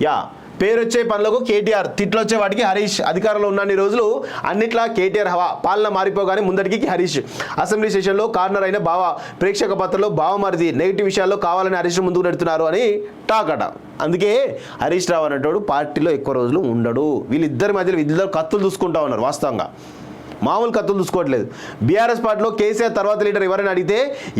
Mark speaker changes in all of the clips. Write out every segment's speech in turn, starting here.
Speaker 1: Yeah పేరు వచ్చే పనులకు కేటీఆర్, తిట్లు వచ్చే వాటికి హరీష్. అధికారంలో ఉన్న రోజులు అన్నిట్లా కేటీఆర్ హవా, పాలన మారిపోగానే ముందటికి హరీష్. అసెంబ్లీ సెషన్లో కార్నర్ అయిన బావ, ప్రేక్షక పాత్రలో బావమరిది, నెగిటివ్ విషయాల్లో కావాలని హరీష్ ముందుకు నెడుతున్నారు అని టాక్ అట. అందుకే హరీష్ రావు అనేటోడు పార్టీలో ఎక్కువ రోజులు ఉండడు. వీళ్ళిద్దరి మధ్యలో ఇద్దరు కత్తులు చూసుకుంటా ఉన్నారు. వాస్తవంగా మామూలు కత్తులు చూసుకోవట్లేదు. బీఆర్ఎస్ పార్టీలో కేసీఆర్ తర్వాత లీడర్ ఎవరైనా అడిగితే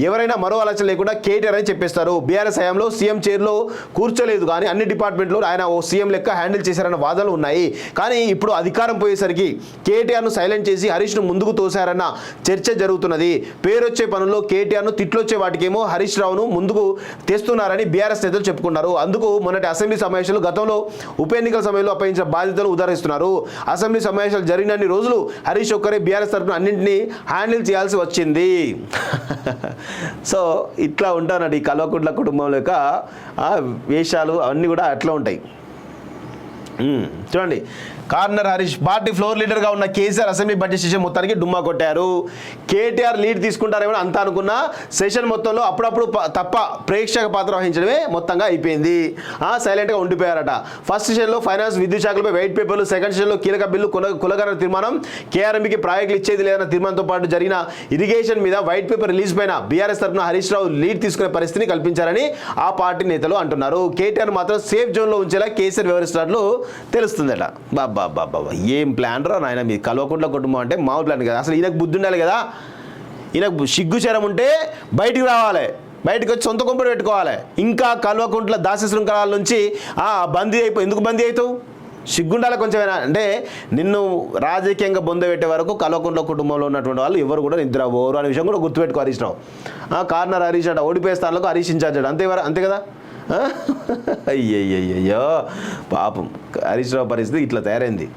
Speaker 1: ఎవరైనా మరో ఆలోచన లేకుండా కేటీఆర్ అని చెప్పేస్తారు. బీఆర్ఎస్ హయాంలో సీఎం చైర్లో కూర్చోలేదు, కానీ అన్ని డిపార్ట్మెంట్లో ఆయన ఓ సీఎం లెక్క హ్యాండిల్ చేశారన్న వాదనలు ఉన్నాయి. కానీ ఇప్పుడు అధికారం పోయేసరికి కేటీఆర్ను సైలెంట్ చేసి హరీష్ను ముందుకు తోశారన్న చర్చ జరుగుతున్నది. పేరు వచ్చే పనుల్లో కేటీఆర్ను, తిట్లొచ్చే వాటికేమో హరీష్ రావును ముందుకు తెస్తున్నారని బీఆర్ఎస్ నేతలు చెప్పుకున్నారు. అందుకు మొన్నటి అసెంబ్లీ సమావేశాలు, గతంలో ఉప ఎన్నికల సమయంలో అప్పగించిన బాధ్యతలు ఉదాహరిస్తున్నారు. అసెంబ్లీ సమావేశాలు జరిగినన్ని రోజులు హరీష్ ఒక్కరే బీఆర్ఎస్ తరఫున అన్నింటినీ హ్యాండిల్ చేయాల్సి వచ్చింది. సో ఇట్లా ఉంటానట ఈ కల్వకుంట్ల కుటుంబం యొక్క వేషాలు అవన్నీ కూడా అట్లా ఉంటాయి. చూడండి, కార్నర్ హరీష్. పార్టీ ఫ్లోర్ లీడర్గా ఉన్న కేసీఆర్ అసెంబ్లీ బడ్జెట్ సెషన్ మొత్తానికి డుమ్మా కొట్టారు. కేటీఆర్ లీడ్ తీసుకుంటారేమో అంతా అనుకున్నా సెషన్ మొత్తంలో అప్పుడప్పుడు తప్ప ప్రేక్షక పాత్ర వహించడమే మొత్తంగా అయిపోయింది. సైలెంట్గా ఉండిపోయారట. ఫస్ట్ సెషన్లో ఫైనాన్స్, విద్యుత్ శాఖలపై వైట్ పేపర్లు, సెకండ్ సెషన్లో కీలక బిల్లు, కులగన తీర్మానం, కేఆర్ఎంబీకి ప్రాజెక్టులు ఇచ్చేది లేదన్న తీర్మానంతో పాటు జరిగిన ఇరిగేషన్ మీద వైట్ పేపర్ రిలీజ్ పైన బీఆర్ఎస్ తరఫున హరీష్ రావు లీడ్ తీసుకునే పరిస్థితిని కల్పించారని ఆ పార్టీ నేతలు అంటున్నారు. కేటీఆర్ మాత్రం సేఫ్ జోన్లో ఉంచేలా కేసీఆర్ వ్యవహరిస్తున్నట్లు తెలుస్తుందట. బాబా ఏం ప్లాన్ రా నాయన మీ కల్వకుంట్ల కుటుంబం అంటే మామూలు ప్లాన్ కదా. అసలు ఈయనకు బుద్ధి ఉండాలి కదా. ఈయనకు సిగ్గుచరం ఉంటే బయటికి రావాలి, బయటకు వచ్చి సొంత కొంపలు పెట్టుకోవాలి. ఇంకా కల్వకుంట్ల దాసి శృంఖలాల నుంచి బందీ ఎందుకు బందీ అవుతావు? సిగ్గుండాలి కొంచెమైనా. అంటే నిన్ను రాజకీయంగా బొందబెట్టే వరకు కల్వకుంట్ల కుటుంబంలో ఉన్నటువంటి వాళ్ళు ఎవరు కూడా నిద్రపోరు అనే విషయం కూడా గుర్తుపెట్టుకో హరీష్ రావు. కార్నర్ హరీష్ అట, ఓడిపోయే స్థానంలో హరీష్ ఇన్ఛార్జ్ అట. అంతే కదా. అయ్యయ్యో పాపం హరీష్ రావు పరిస్థితి ఇట్లా తయారైంది.